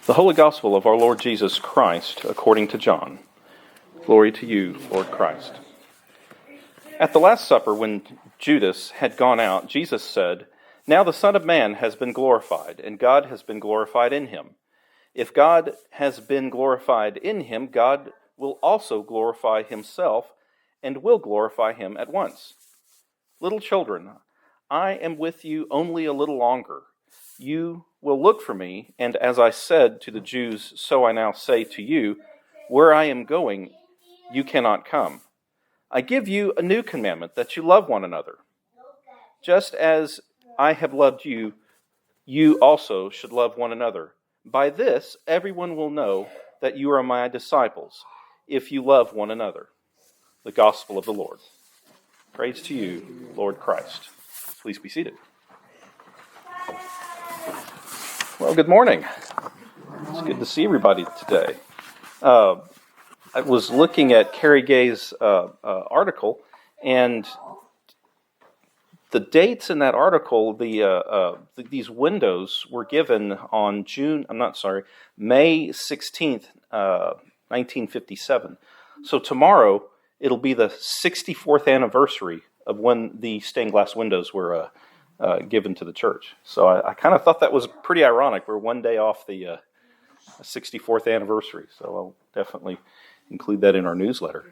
The Holy Gospel of our Lord Jesus Christ, according to John. Glory to you, Lord Christ. At the Last Supper, when Judas had gone out, Jesus said, "Now the Son of Man has been glorified, and God has been glorified in him. If God has been glorified in him, God will also glorify himself, and will glorify him at once. Little children, I am with you only a little longer. You will look for me, and as I said to the Jews, so I now say to you, where I am going, you cannot come. I give you a new commandment, that you love one another. Just as I have loved you, you also should love one another. By this, everyone will know that you are my disciples, if you love one another." The Gospel of the Lord. Praise to you, Lord Christ. Please be seated. Well, good morning. It's good to see everybody today. I was looking at Carrie Gay's article, and the dates in that article, these windows were given on May 16th, 1957. So tomorrow, it'll be the 64th anniversary of when the stained glass windows were given to the church. So I kind of thought that was pretty ironic. We're one day off the 64th anniversary, so I'll definitely include that in our newsletter.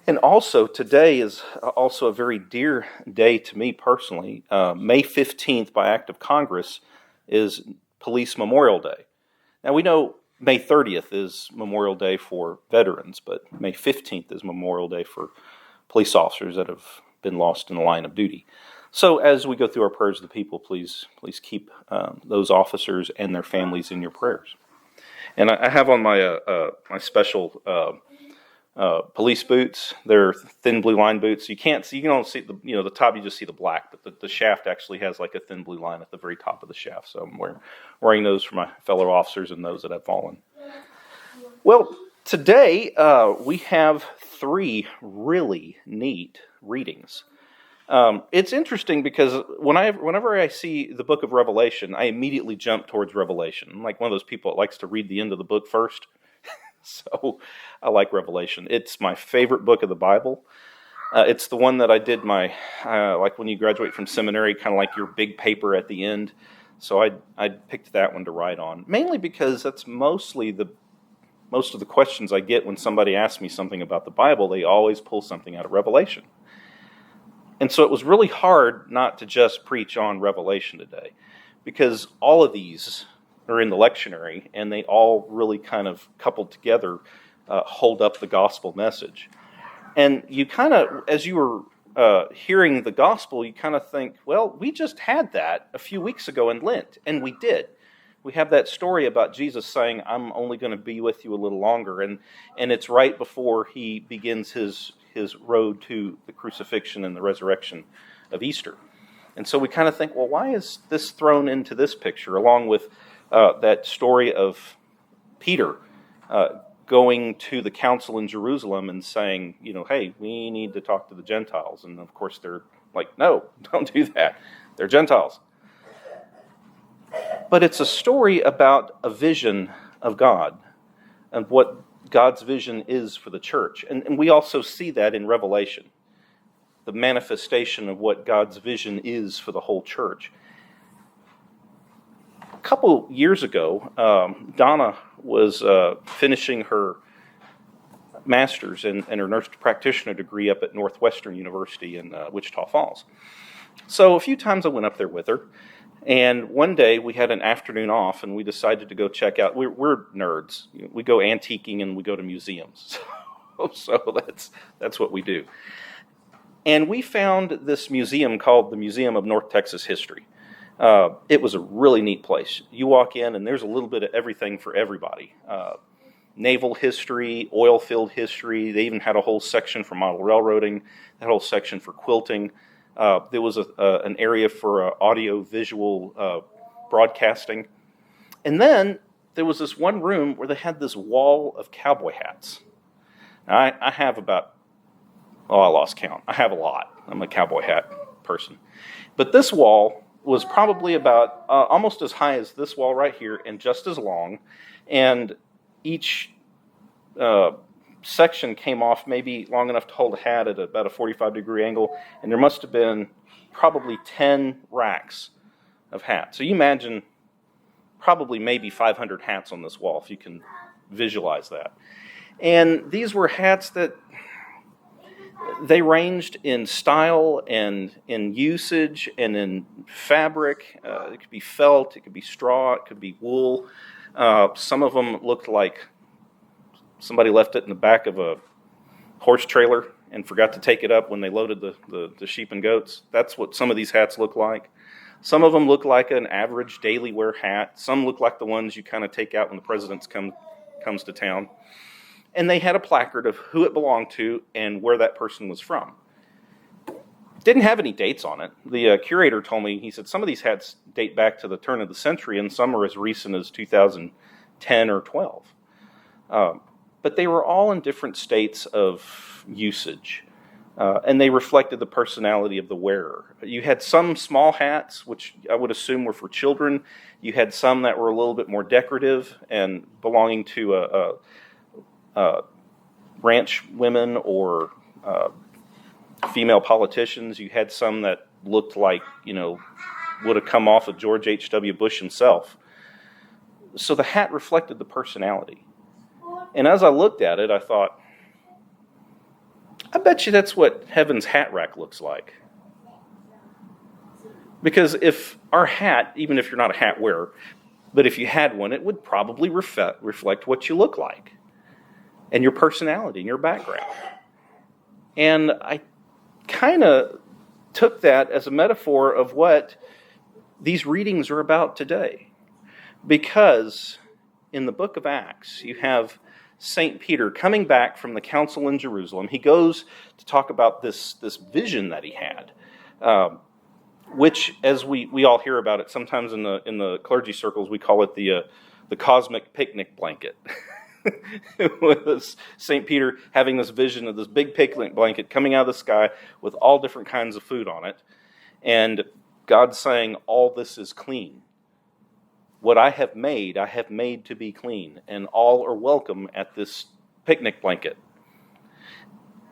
And also, today is also a very dear day to me personally. May 15th, by act of Congress, is Police Memorial Day. Now, we know May 30th is Memorial Day for veterans, but May 15th is Memorial Day for police officers that have been lost in the line of duty. So as we go through our prayers of the people, please keep those officers and their families in your prayers. And I have on my my special police boots. They're thin blue line boots. You can only see the top. You just see the black, but the shaft actually has like a thin blue line at the very top of the shaft. So I'm wearing those for my fellow officers and those that have fallen. Well, today we have 3 really neat readings. It's interesting because whenever I see the book of Revelation, I immediately jump towards Revelation. I'm like one of those people that likes to read the end of the book first. So I like Revelation. It's my favorite book of the Bible. It's the one that I did my, like when you graduate from seminary, kind of like your big paper at the end. So I picked that one to write on, mainly because that's most of the questions I get when somebody asks me something about the Bible. They always pull something out of Revelation. And so it was really hard not to just preach on Revelation today, because all of these are in the lectionary, and they all really kind of coupled together hold up the gospel message. And you kind of, as you were hearing the gospel, you kind of think, well, we just had that a few weeks ago in Lent, and we did. We have that story about Jesus saying, "I'm only going to be with you a little longer," and it's right before he begins his road to the crucifixion and the resurrection of Easter. And so we kind of think, well, why is this thrown into this picture, along with that story of Peter going to the council in Jerusalem and saying, hey, we need to talk to the Gentiles. And of course they're like, no, don't do that. They're Gentiles. But it's a story about a vision of God and what God's vision is for the church. And we also see that in Revelation, the manifestation of what God's vision is for the whole church. A couple years ago, Donna was finishing her master's and her nurse practitioner degree up at Northwestern University in Wichita Falls. So a few times I went up there with her. And one day we had an afternoon off, and we decided to go check out. We're nerds. We go antiquing and we go to museums. So that's what we do. And we found this museum called the Museum of North Texas History. It was a really neat place. You walk in, and there's a little bit of everything for everybody. Naval history, oil field history. They even had a whole section for model railroading, a whole section for quilting. There was an area for audio-visual broadcasting. And then there was this one room where they had this wall of cowboy hats. Now, I have I lost count. I have a lot. I'm a cowboy hat person. But this wall was probably about almost as high as this wall right here and just as long. And each section came off maybe long enough to hold a hat at about a 45-degree angle. And there must have been probably 10 racks of hats. So you imagine probably maybe 500 hats on this wall, if you can visualize that. And these were hats that they ranged in style and in usage and in fabric. It could be felt, it could be straw, it could be wool. Some of them looked like somebody left it in the back of a horse trailer and forgot to take it up when they loaded the sheep and goats. That's what some of these hats look like. Some of them look like an average daily wear hat. Some look like the ones you kind of take out when the president comes to town. And they had a placard of who it belonged to and where that person was from. Didn't have any dates on it. The curator told me, he said, some of these hats date back to the turn of the century, and some are as recent as 2010 or 12. But they were all in different states of usage, and they reflected the personality of the wearer. You had some small hats, which I would assume were for children. You had some that were a little bit more decorative and belonging to ranch women or female politicians. You had some that looked like, would have come off of George H.W. Bush himself. So the hat reflected the personality. And as I looked at it, I thought, I bet you that's what heaven's hat rack looks like. Because if our hat, even if you're not a hat wearer, but if you had one, it would probably reflect what you look like and your personality and your background. And I kind of took that as a metaphor of what these readings are about today. Because in the book of Acts, you have St. Peter coming back from the council in Jerusalem. He goes to talk about this vision that he had, which, as we all hear about it, sometimes in the clergy circles, we call it the cosmic picnic blanket. With St. Peter having this vision of this big picnic blanket coming out of the sky with all different kinds of food on it, and God saying, all this is clean. What I have made to be clean, and all are welcome at this picnic blanket.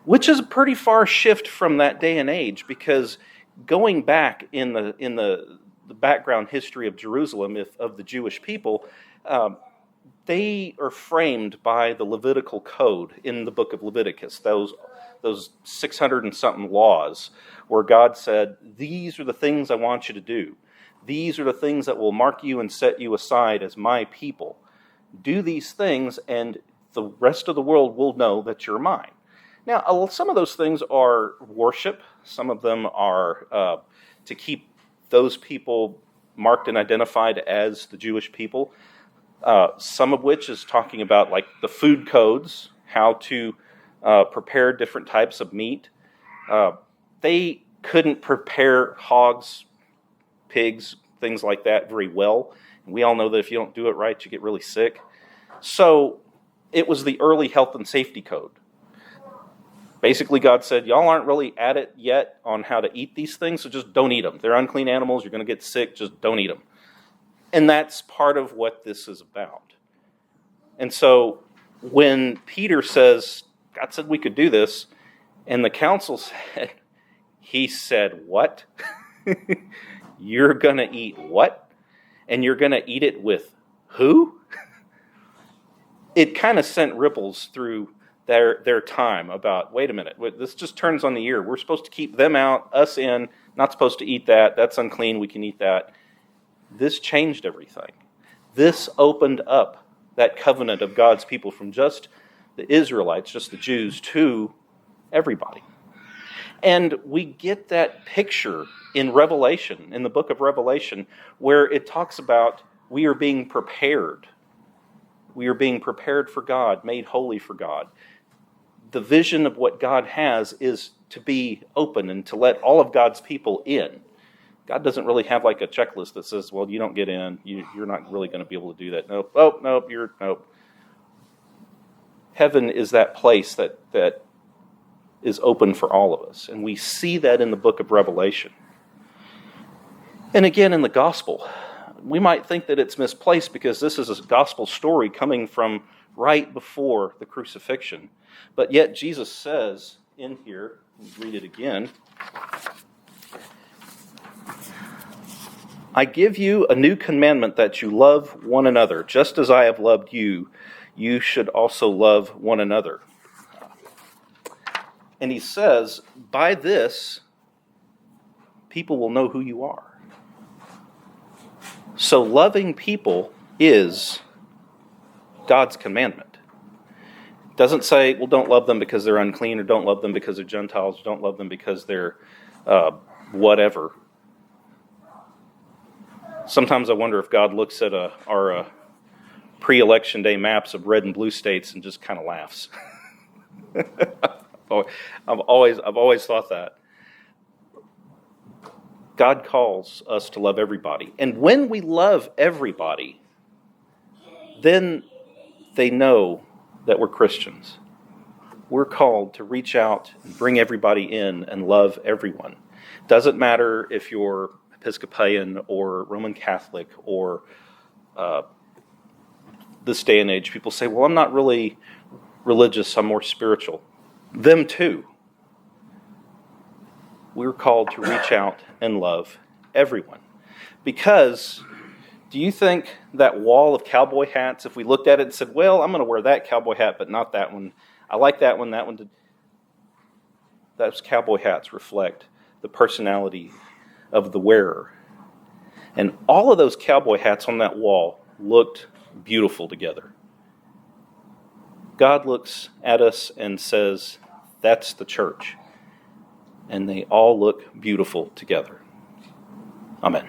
Which is a pretty far shift from that day and age, because going back in the background history of Jerusalem, of the Jewish people, they are framed by the Levitical code in the book of Leviticus, those 600 and something laws, where God said, these are the things I want you to do. These are the things that will mark you and set you aside as my people. Do these things, and the rest of the world will know that you're mine. Now, some of those things are worship. Some of them are to keep those people marked and identified as the Jewish people. Some of which is talking about like the food codes, how to prepare different types of meat. They couldn't prepare hogs, pigs, things like that very well. And we all know that if you don't do it right, you get really sick. So it was the early health and safety code. Basically, God said, y'all aren't really at it yet on how to eat these things, so just don't eat them. They're unclean animals. You're going to get sick. Just don't eat them. And that's part of what this is about. And so when Peter says, God said we could do this, and the council said, he said, what? You're going to eat what? And you're going to eat it with who? It kind of sent ripples through their time about, wait a minute, this just turns on the ear. We're supposed to keep them out, us in, not supposed to eat that. That's unclean. We can eat that. This changed everything. This opened up that covenant of God's people from just the Israelites, just the Jews, to everybody. And we get that picture in Revelation, in the book of Revelation, where it talks about we are being prepared. We are being prepared for God, made holy for God. The vision of what God has is to be open and to let all of God's people in. God doesn't really have like a checklist that says, well, you don't get in. You're not really going to be able to do that. Nope. Oh, nope. Nope. Heaven is that place that is open for all of us. And we see that in the book of Revelation. And again, in the gospel, we might think that it's misplaced because this is a gospel story coming from right before the crucifixion. But yet Jesus says in here, read it again, I give you a new commandment that you love one another. Just as I have loved you, you should also love one another. And he says, by this, people will know who you are. So loving people is God's commandment. It doesn't say, well, don't love them because they're unclean, or don't love them because they're Gentiles, or don't love them because they're whatever. Sometimes I wonder if God looks at our pre-election day maps of red and blue states and just kind of laughs. I've always thought that. God calls us to love everybody. And when we love everybody, then they know that we're Christians. We're called to reach out and bring everybody in and love everyone. Doesn't matter if you're Episcopalian or Roman Catholic or this day and age, people say, well, I'm not really religious, I'm more spiritual. Them too. We're called to reach out and love everyone. Because do you think that wall of cowboy hats, if we looked at it and said, well, I'm going to wear that cowboy hat, but not that one. I like that one, those cowboy hats reflect the personality of the wearer. And all of those cowboy hats on that wall looked beautiful together. God looks at us and says, that's the church. And they all look beautiful together. Amen.